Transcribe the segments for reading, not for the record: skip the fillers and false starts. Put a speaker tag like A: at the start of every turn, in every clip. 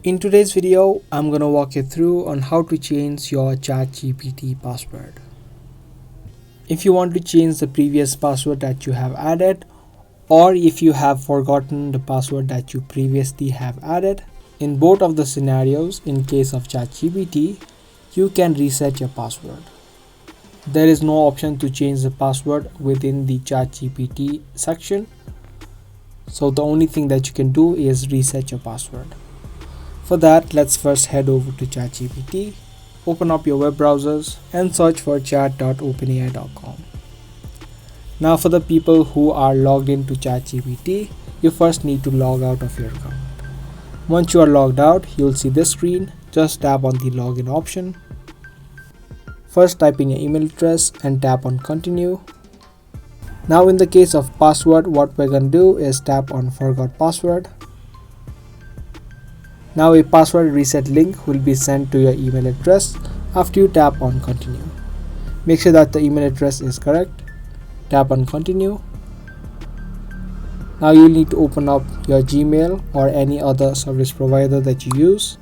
A: In today's video, I'm gonna walk you through on how to change your ChatGPT password. If you want to change the previous password that you have added, or if you have forgotten the password that you previously have added, in both of the scenarios, in case of ChatGPT, you can reset your password. There is no option to change the password within the ChatGPT section. So the only thing that you can do is reset your password. For that, let's first head over to ChatGPT, open up your web browsers and search for chat.openai.com. Now for the people who are logged into ChatGPT, you first need to log out of your account. Once you are logged out, you'll see this screen. Just tap on the login option. First type in your email address and tap on continue. Now in the case of password, what we're going to do is tap on forgot password. Now a password reset link will be sent to your email address after you tap on continue. Make sure that the email address is correct. Tap on continue. Now you'll need to open up your Gmail or any other service provider that you use.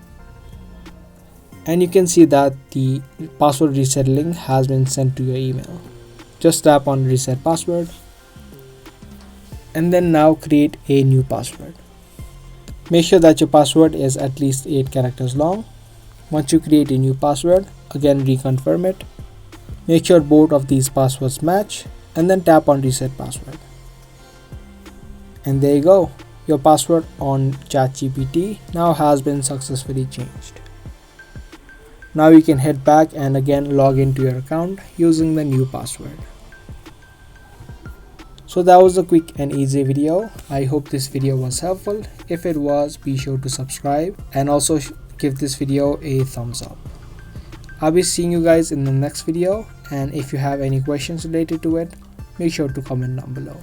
A: And you can see that the password reset link has been sent to your email. Just tap on reset password. And then now create a new password. Make sure that your password is at least 8 characters long. Once you create a new password, again reconfirm it. Make sure both of these passwords match and then tap on reset password. And there you go. Your password on ChatGPT now has been successfully changed. Now you can head back and again log into your account using the new password. So that was a quick and easy video. I hope this video was helpful. If it was, be sure to subscribe and also give this video a thumbs up. I'll be seeing you guys in the next video, and if you have any questions related to it, make sure to comment down below.